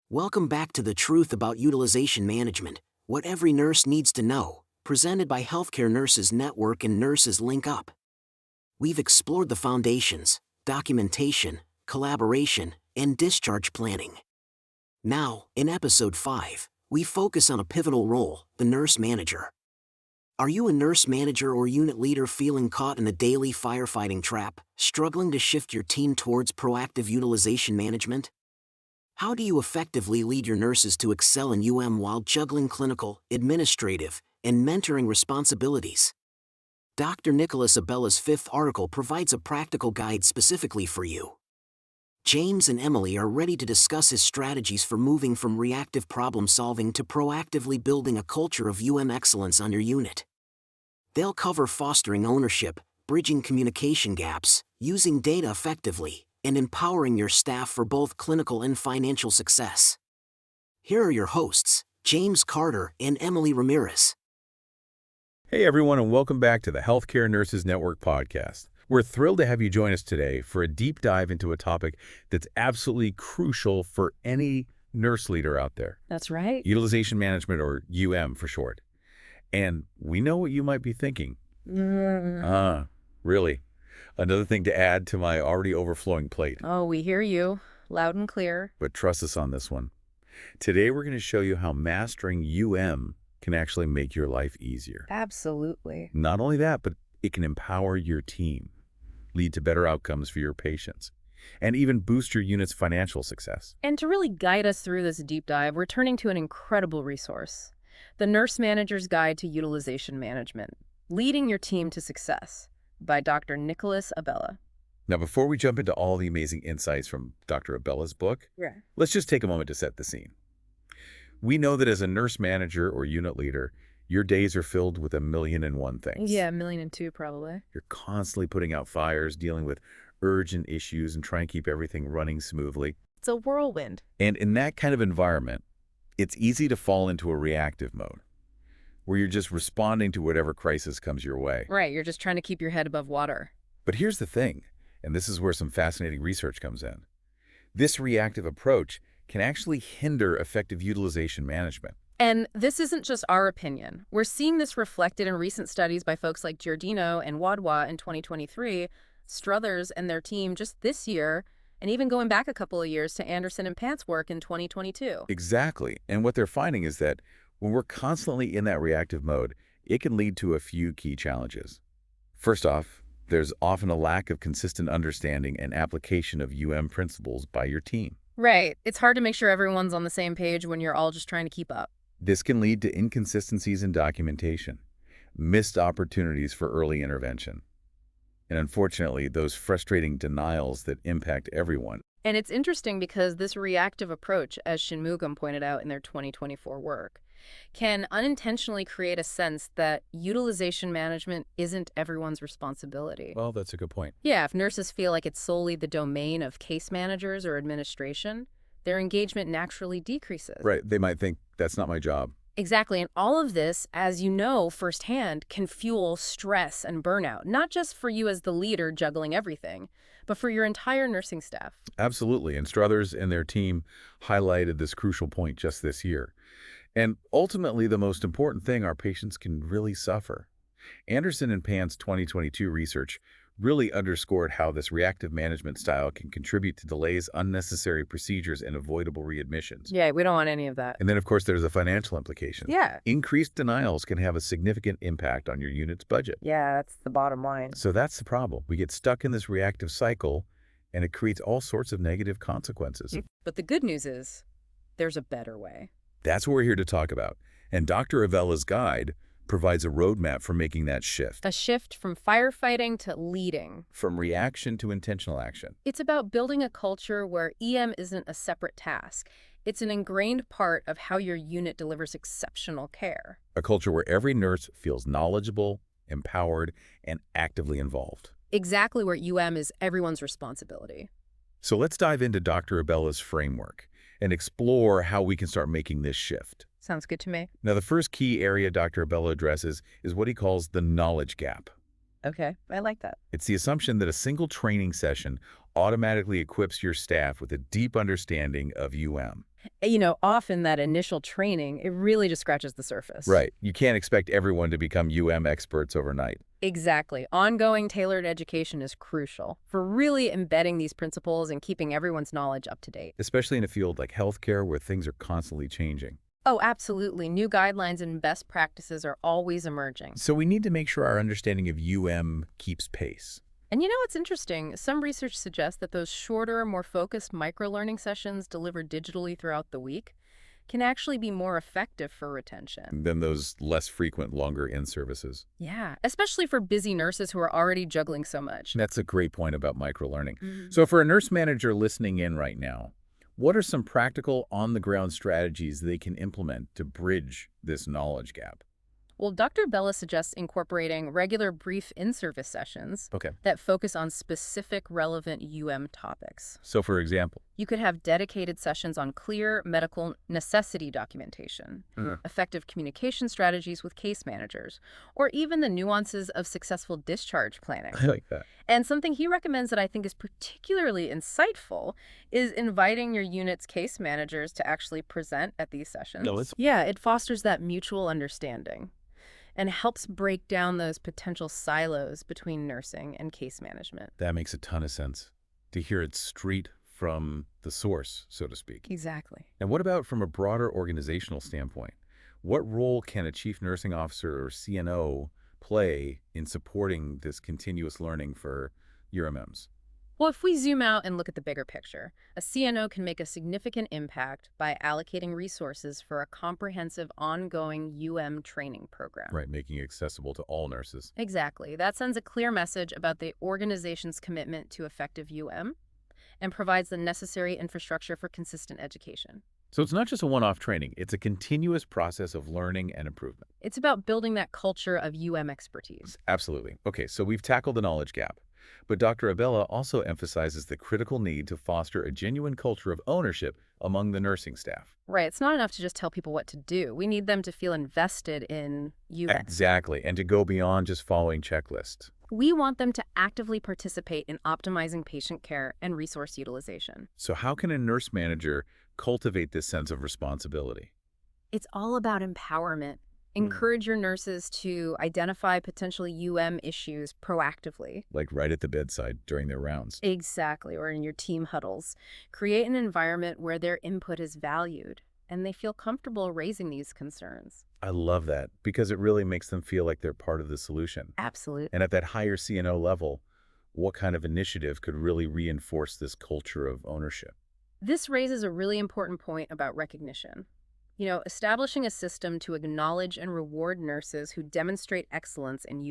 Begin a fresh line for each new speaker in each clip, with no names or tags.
Welcome back to the Truth About Utilization Management, what every nurse needs to know, presented by Healthcare Nurses Network and Nurses Link Up. We've explored the foundations, documentation, collaboration, and discharge planning. Now, in Episode 5, we focus on a pivotal role, the nurse manager. Are you a nurse manager or unit leader feeling caught in the daily firefighting trap, struggling to shift your team towards proactive utilization management? How do you effectively lead your nurses to excel in while juggling clinical, administrative, and mentoring responsibilities? Dr. Nicolas Abella's fifth article provides a practical guide specifically for you. James and Emily are ready to discuss his strategies for moving from reactive problem solving to proactively building a culture of excellence on your unit. They'll cover fostering ownership, bridging communication gaps, using data effectively, and empowering your staff for both clinical and financial success. Here are your hosts, James Carter and Emily Ramirez.
Hey everyone, and welcome back to the Healthcare Nurses Network podcast. We're thrilled to have you join us today for a deep dive into a topic that's absolutely crucial for any nurse leader out there.
That's right.
Utilization management, or UM for short. And we know what you might be thinking. Really? Another thing to add to my already overflowing plate.
Oh, we hear you, loud and clear.
But trust us on this one. Today we're going to show you how mastering UM can actually make your life easier.
Absolutely.
Not only that, but it can empower your team, lead to better outcomes for your patients, and even boost your unit's financial success.
And to really guide us through this deep dive, we're turning to an incredible resource, the Nurse Manager's Guide to Utilization Management, Leading Your Team to Success, by Dr. Nicolas Abella.
Now, before we jump into all the amazing insights from Dr. Abella's book, let's just take a moment to set the scene. We know that as a nurse manager or unit leader, your days are filled with 1,000,001 things.
Yeah, 1,000,002 probably.
You're constantly putting out fires, dealing with urgent issues, and trying to keep everything running smoothly.
It's a whirlwind.
And in that kind of environment, it's easy to fall into a reactive mode, where you're just responding to whatever crisis comes your way.
Right, you're just trying to keep your head above water.
But here's the thing, and this is where some fascinating research comes in. This reactive approach can actually hinder effective utilization management.
And this isn't just our opinion. We're seeing this reflected in recent studies by folks like Giordino and Wadhwa in 2023, Struthers and their team just this year, and even going back a couple of years to Anderson and Pant's work in 2022.
Exactly. And what they're finding is that when we're constantly in that reactive mode, it can lead to a few key challenges. First off, there's often a lack of consistent understanding and application of principles by your team.
Right. It's hard to make sure everyone's on the same page when you're all just trying to keep up.
This can lead to inconsistencies in documentation, missed opportunities for early intervention, and unfortunately, those frustrating denials that impact everyone.
And it's interesting because this reactive approach, as Shinmugam pointed out in their 2024 work, can unintentionally create a sense that utilization management isn't everyone's responsibility.
Well, that's a good point.
Yeah, if nurses feel like it's solely the domain of case managers or administration, their engagement naturally decreases.
Right. They might think, that's not my job.
Exactly. And all of this, as you know firsthand, can fuel stress and burnout, not just for you as the leader juggling everything, but for your entire nursing staff.
Absolutely. And Struthers and their team highlighted this crucial point just this year. And ultimately, the most important thing, our patients can really suffer. Anderson and Pant's 2022 research really underscored how this reactive management style can contribute to delays, unnecessary procedures, and avoidable readmissions.
Yeah, we don't want any of that.
And then, of course, there's a financial implication.
Yeah.
Increased denials can have a significant impact on your unit's budget.
Yeah, that's the bottom line.
So that's the problem. We get stuck in this reactive cycle, and it creates all sorts of negative consequences.
But the good news is, there's a better way.
That's what we're here to talk about. And Dr. Abella's guide provides a roadmap for making that shift.
A shift from firefighting to leading.
From reaction to intentional action.
It's about building a culture where EM isn't a separate task. It's an ingrained part of how your unit delivers exceptional care.
A culture where every nurse feels knowledgeable, empowered, and actively involved.
Exactly where is everyone's responsibility.
So let's dive into Dr. Abella's framework and explore how we can start making this shift.
Sounds good to me.
Now, the first key area Dr. Abella addresses is what he calls the knowledge gap.
Okay, I like that.
It's the assumption that a single training session automatically equips your staff with a deep understanding of
Often that initial training, it really just scratches the surface.
Right. You can't expect everyone to become experts overnight.
Exactly. Ongoing tailored education is crucial for really embedding these principles and keeping everyone's knowledge up to date.
Especially in a field like healthcare where things are constantly changing.
Oh, absolutely. New guidelines and best practices are always emerging.
So we need to make sure our understanding of keeps pace.
And what's interesting? Some research suggests that those shorter, more focused micro-learning sessions delivered digitally throughout the week can actually be more effective for retention.
Than those less frequent, longer in-services.
Yeah, especially for busy nurses who are already juggling so much.
That's a great point about microlearning.
Mhm.
So for a nurse manager listening in right now, what are some practical on-the-ground strategies they can implement to bridge this knowledge gap?
Well, Dr. Abella suggests incorporating regular brief in-service sessions
Okay.
that focus on specific relevant topics.
So for example,
You could have dedicated sessions on clear medical necessity documentation, effective communication strategies with case managers, or even the nuances of successful discharge planning.
I like that.
And something he recommends that I think is particularly insightful is inviting your unit's case managers to actually present at these sessions.
No, it's-
Yeah, it fosters that mutual understanding and helps break down those potential silos between nursing and case management.
That makes a ton of sense. To hear it straight from the source, so to speak.
Exactly.
And what about from a broader organizational standpoint? What role can a chief nursing officer or CNO play in supporting this continuous learning for UMMs?
Well, if we zoom out and look at the bigger picture, a CNO can make a significant impact by allocating resources for a comprehensive ongoing training program.
Right, making it accessible to all nurses.
Exactly. That sends a clear message about the organization's commitment to effective and provides the necessary infrastructure for consistent education.
So it's not just a one-off training, it's a continuous process of learning and improvement.
It's about building that culture of expertise.
Absolutely. Okay, so we've tackled the knowledge gap. But Dr. Abella also emphasizes the critical need to foster a genuine culture of ownership among the nursing staff.
Right. It's not enough to just tell people what to do. We need them to feel invested in
Exactly, and to go beyond just following checklists.
We want them to actively participate in optimizing patient care and resource utilization.
So how can a nurse manager cultivate this sense of responsibility?
It's all about empowerment. Encourage your nurses to identify potential issues proactively.
Like right at the bedside during their rounds.
Exactly, or in your team huddles. Create an environment where their input is valued and they feel comfortable raising these concerns.
I love that because it really makes them feel like they're part of the solution.
Absolutely.
And at that higher CNO level, what kind of initiative could really reinforce this culture of ownership?
This raises a really important point about recognition. Establishing a system to acknowledge and reward nurses who demonstrate excellence in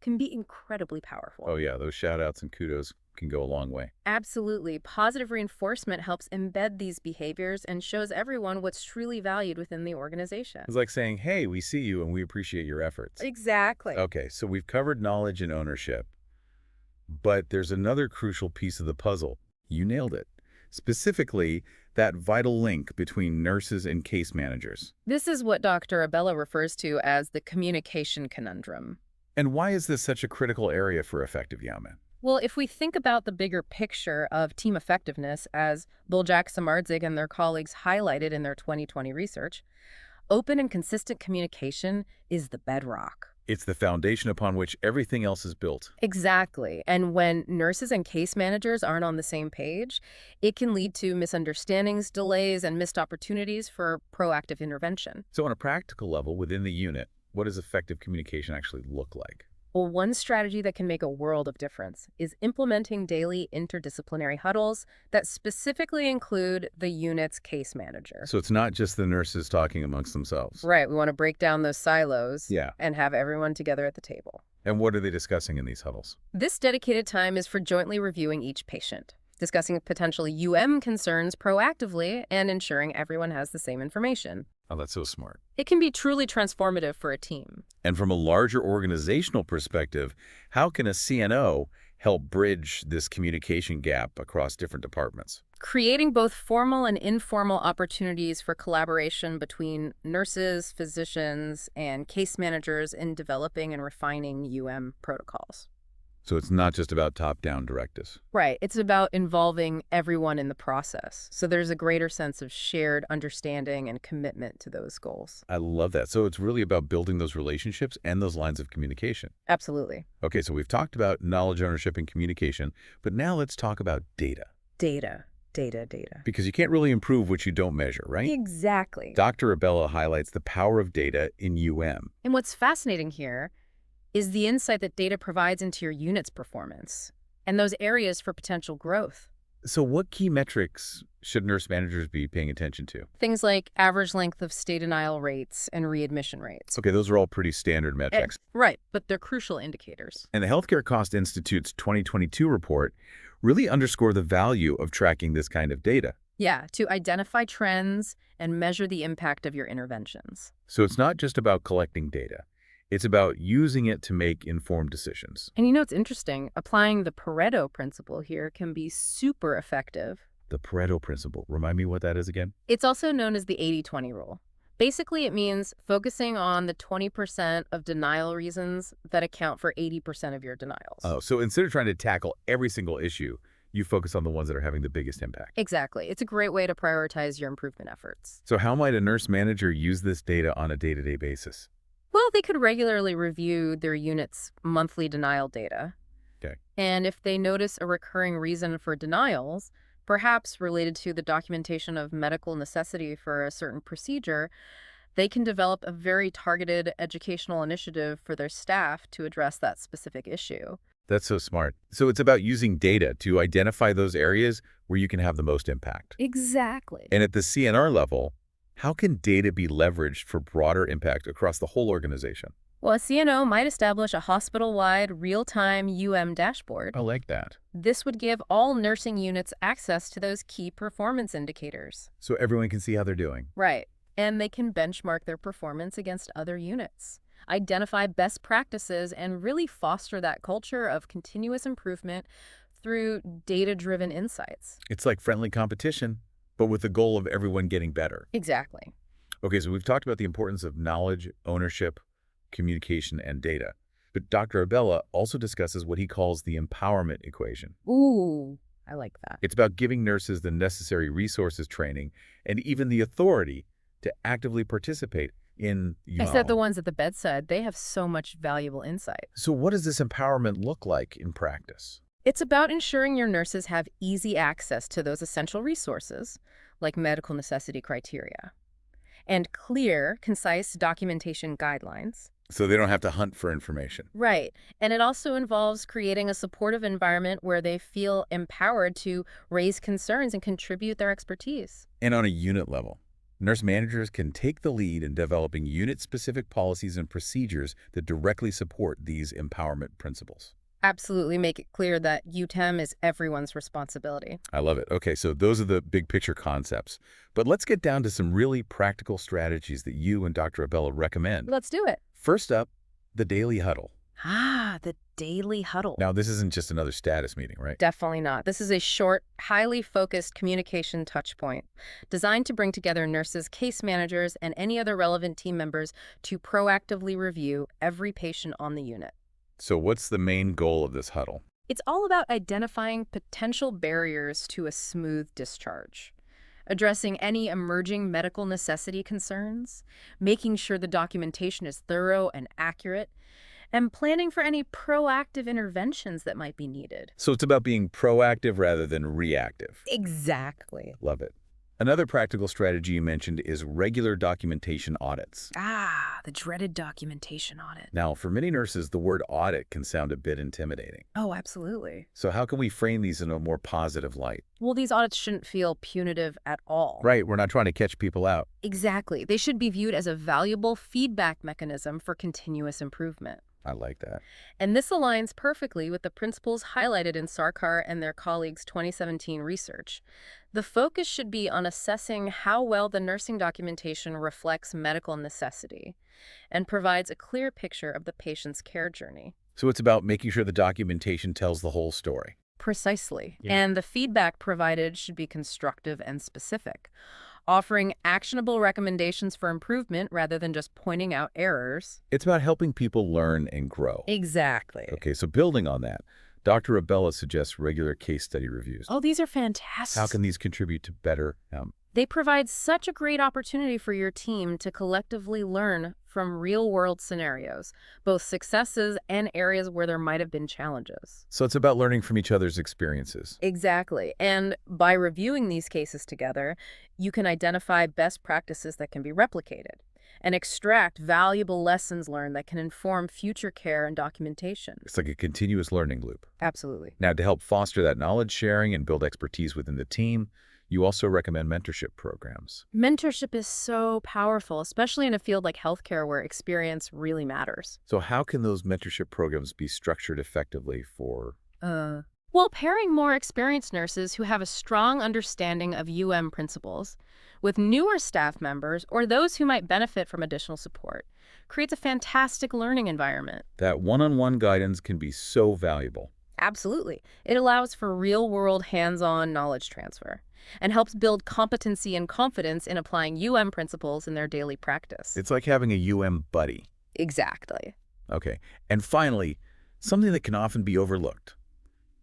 can be incredibly powerful.
Oh yeah, those shout outs and kudos can go a long way.
Absolutely. Positive reinforcement helps embed these behaviors and shows everyone what's truly valued within the organization.
It's like saying, hey, we see you and we appreciate your efforts.
Exactly.
Okay, so we've covered knowledge and ownership, but there's another crucial piece of the puzzle. You nailed it. Specifically, that vital link between nurses and case managers.
This is what Dr. Abella refers to as the communication conundrum.
And why is this such a critical area for effective YAMA?
Well, if we think about the bigger picture of team effectiveness, as Buljak Samardzig and their colleagues highlighted in their 2020 research, open and consistent communication is the bedrock.
It's the foundation upon which everything else is built.
Exactly. And when nurses and case managers aren't on the same page, it can lead to misunderstandings, delays, and missed opportunities for proactive intervention.
So on a practical level within the unit, what does effective communication actually look like?
Well, one strategy that can make a world of difference is implementing daily interdisciplinary huddles that specifically include the unit's case manager.
So it's not just the nurses talking amongst themselves.
Right. We want to break down those silos
Yeah.
and have everyone together at the table.
And what are they discussing in these huddles?
This dedicated time is for jointly reviewing each patient, discussing potential concerns proactively, and ensuring everyone has the same information.
Oh, that's so smart.
It can be truly transformative for a team.
And from a larger organizational perspective, how can a CNO help bridge this communication gap across different departments?
Creating both formal and informal opportunities for collaboration between nurses, physicians, and case managers in developing and refining protocols.
So it's not just about top-down directives.
Right. It's about involving everyone in the process. So there's a greater sense of shared understanding and commitment to those goals.
I love that. So it's really about building those relationships and those lines of communication.
Absolutely.
Okay, so we've talked about knowledge ownership and communication, but now let's talk about data.
Data.
Because you can't really improve what you don't measure, right?
Exactly.
Dr. Abella highlights the power of data in UM.
And what's fascinating here is the insight that data provides into your unit's performance and those areas for potential growth.
So what key metrics should nurse managers be paying attention to?
Things like average length of stay denial rates and readmission rates.
Okay, those are all pretty standard metrics.
Right, but they're crucial indicators.
And the Healthcare Cost Institute's 2022 report really underscore the value of tracking this kind of data.
Yeah, to identify trends and measure the impact of your interventions.
So it's not just about collecting data. It's about using it to make informed decisions.
And you know, it's interesting. Applying the Pareto principle here can be super effective.
The Pareto principle. Remind me what that is again?
It's also known as the 80-20 rule. Basically, it means focusing on the 20% of denial reasons that account for 80% of your denials.
Oh, so instead of trying to tackle every single issue, you focus on the ones that are having the biggest impact.
Exactly. It's a great way to prioritize your improvement efforts.
So how might a nurse manager use this data on a day-to-day basis?
Well, they could regularly review their unit's monthly denial data.
Okay.
And if they notice a recurring reason for denials, perhaps related to the documentation of medical necessity for a certain procedure, they can develop a very targeted educational initiative for their staff to address that specific issue.
That's so smart. So it's about using data to identify those areas where you can have the most impact.
Exactly.
And at the CNR level, how can data be leveraged for broader impact across the whole organization?
Well, a CNO might establish a hospital-wide real-time dashboard.
I like that.
This would give all nursing units access to those key performance indicators.
So everyone can see how they're doing.
Right. And they can benchmark their performance against other units, identify best practices, and really foster that culture of continuous improvement through data-driven insights.
It's like friendly competition, but with the goal of everyone getting better.
Exactly.
Okay, so we've talked about the importance of knowledge, ownership, communication, and data. But Dr. Abella also discusses what he calls the empowerment equation.
Ooh, I like that.
It's about giving nurses the necessary resources, training, and even the authority to actively participate in
I said the ones at the bedside, they have so much valuable insight.
So what does this empowerment look like in practice?
It's about ensuring your nurses have easy access to those essential resources, like medical necessity criteria, and clear, concise documentation guidelines.
So they don't have to hunt for information.
Right. And it also involves creating a supportive environment where they feel empowered to raise concerns and contribute their expertise.
And on a unit level, nurse managers can take the lead in developing unit-specific policies and procedures that directly support these empowerment principles.
Absolutely make it clear that UTEM is everyone's responsibility.
I love it. Okay, so those are the big picture concepts. But let's get down to some really practical strategies that you and Dr. Abella recommend.
Let's do it.
First up, the daily huddle.
The daily huddle.
Now, this isn't just another status meeting, right?
Definitely not. This is a short, highly focused communication touchpoint designed to bring together nurses, case managers, and any other relevant team members to proactively review every patient on the unit.
So what's the main goal of this huddle?
It's all about identifying potential barriers to a smooth discharge, addressing any emerging medical necessity concerns, making sure the documentation is thorough and accurate, and planning for any proactive interventions that might be needed.
So it's about being proactive rather than reactive.
Exactly.
Love it. Another practical strategy you mentioned is regular documentation audits.
The dreaded documentation audit.
Now, for many nurses, the word audit can sound a bit intimidating.
Oh, absolutely.
So how can we frame these in a more positive light?
Well, these audits shouldn't feel punitive at all.
Right, we're not trying to catch people out.
Exactly. They should be viewed as a valuable feedback mechanism for continuous improvement.
I like that.
And this aligns perfectly with the principles highlighted in Sarkar and their colleagues' 2017 research. The focus should be on assessing how well the nursing documentation reflects medical necessity and provides a clear picture of the patient's care journey.
So it's about making sure the documentation tells the whole story.
Precisely.
Yeah.
And the feedback provided should be constructive and specific, offering actionable recommendations for improvement rather than just pointing out errors.
It's about helping people learn and grow.
Exactly.
Okay, so building on that, Dr. Abella suggests regular case study reviews.
Oh, these are fantastic.
How can these contribute to better
They provide such a great opportunity for your team to collectively learn from real-world scenarios, both successes and areas where there might have been challenges.
So it's about learning from each other's experiences.
Exactly. And by reviewing these cases together, you can identify best practices that can be replicated and extract valuable lessons learned that can inform future care and documentation.
It's like a continuous learning loop.
Absolutely.
Now, to help foster that knowledge sharing and build expertise within the team, you also recommend mentorship programs.
Mentorship is so powerful, especially in a field like healthcare where experience really matters.
So how can those mentorship programs be structured effectively for...
Well, pairing more experienced nurses who have a strong understanding of principles with newer staff members or those who might benefit from additional support creates a fantastic learning environment.
That one-on-one guidance can be so valuable.
Absolutely. It allows for real-world hands-on knowledge transfer and helps build competency and confidence in applying principles in their daily practice.
It's like having a buddy.
Exactly.
Okay. And finally, something that can often be overlooked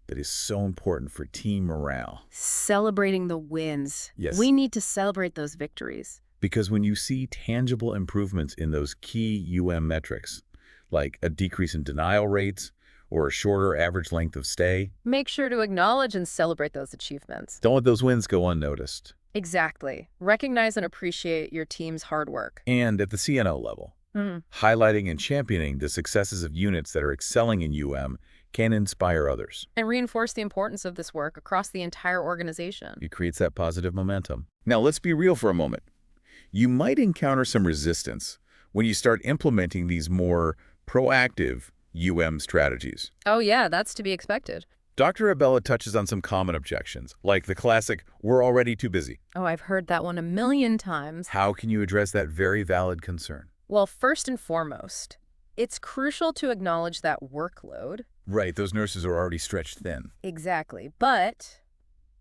that is so important for team morale.
Celebrating the wins.
Yes.
We need to celebrate those victories.
Because when you see tangible improvements in those key metrics, like a decrease in denial rates or a shorter average length of stay,
Make sure to acknowledge and celebrate those achievements.
don't let those wins go unnoticed.
Exactly. Recognize and appreciate your team's hard work.
And at the CNO level, highlighting and championing the successes of units that are excelling in can inspire others.
And reinforce the importance of this work across the entire organization.
It creates that positive momentum. Now, let's be real for a moment. You might encounter some resistance when you start implementing these more proactive strategies.
Oh yeah, that's to be expected.
Dr. Abella touches on some common objections, like the classic, "we're already too busy."
Oh, I've heard that one a million times.
How can you address that very valid concern?
Well, first and foremost, it's crucial to acknowledge that workload.
Right, those nurses are already stretched thin.
Exactly. But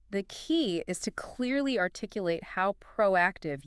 the key is to clearly articulate how proactive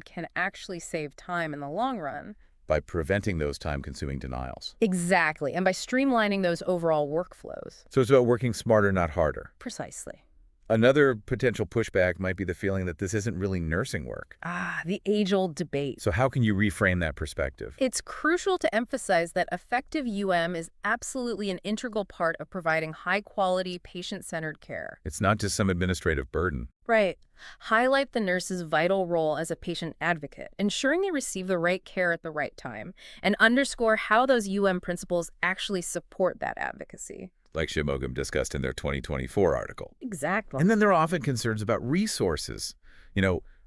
can actually save time in the long run.
By preventing those time-consuming denials.
Exactly. And by streamlining those overall workflows.
So it's about working smarter, not harder.
Precisely.
Another potential pushback might be the feeling that this isn't really nursing work.
The age-old debate.
So how can you reframe that perspective?
It's crucial to emphasize that effective is absolutely an integral part of providing high-quality, patient-centered care.
It's not just some administrative burden.
Right. Highlight the nurse's vital role as a patient advocate, ensuring they receive the right care at the right time, and underscore how those principles actually support that advocacy.
Like Shimogam discussed in their 2024 article.
Exactly.
And then there are often concerns about resources.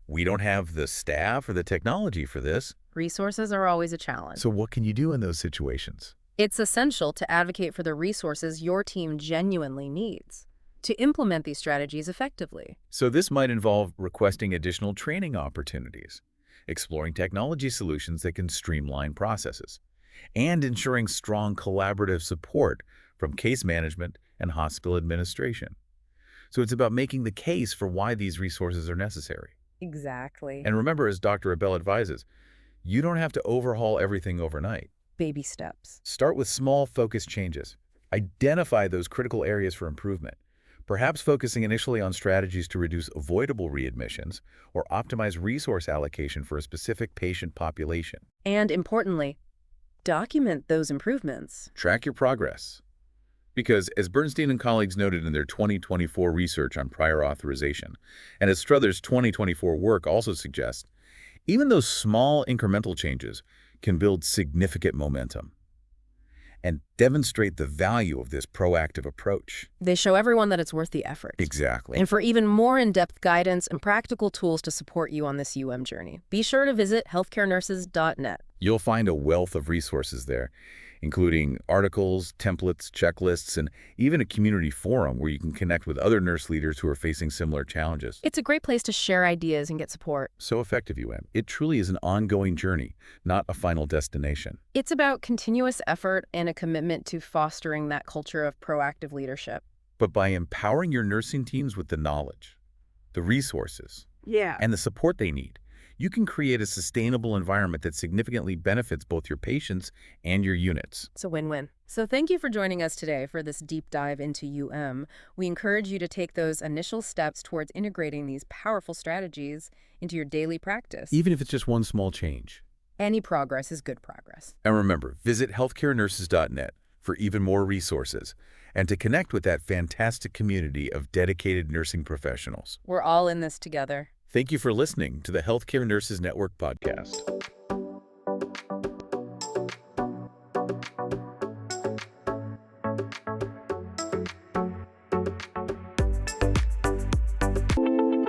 We don't have the staff or the technology for this.
Resources are always a challenge.
So what can you do in those situations?
It's essential to advocate for the resources your team genuinely needs to implement these strategies effectively.
So this might involve requesting additional training opportunities, exploring technology solutions that can streamline processes, and ensuring strong collaborative support from case management and hospital administration. So it's about making the case for why these resources are necessary.
Exactly.
And remember, as Dr. Abella advises, you don't have to overhaul everything overnight.
Baby steps.
Start with small, focused changes. Identify those critical areas for improvement, perhaps focusing initially on strategies to reduce avoidable readmissions or optimize resource allocation for a specific patient population.
And importantly, document those improvements.
Track your progress. Because, as Bernstein and colleagues noted in their 2024 research on prior authorization, and as Struthers' 2024 work also suggests, even those small incremental changes can build significant momentum and demonstrate the value of this proactive approach.
They show everyone that it's worth the effort.
Exactly.
And for even more in-depth guidance and practical tools to support you on this journey, be sure to visit healthcarenurses.net.
You'll find a wealth of resources there, including articles, templates, checklists, and even a community forum where you can connect with other nurse leaders who are facing similar challenges.
It's a great place to share ideas and get support.
So effective, It truly is an ongoing journey, not a final destination.
It's about continuous effort and a commitment to fostering that culture of proactive leadership.
But by empowering your nursing teams with the knowledge, the resources,
Yeah.
and the support they need. You can create a sustainable environment that significantly benefits both your patients and your units.
It's a win-win. So thank you for joining us today for this deep dive into We encourage you to take those initial steps towards integrating these powerful strategies into your daily practice.
Even if it's just one small change.
Any progress is good progress.
And remember, visit healthcarenurses.net for even more resources and to connect with that fantastic community of dedicated nursing professionals.
We're all in this together.
Thank you for listening to the Healthcare Nurses Network podcast.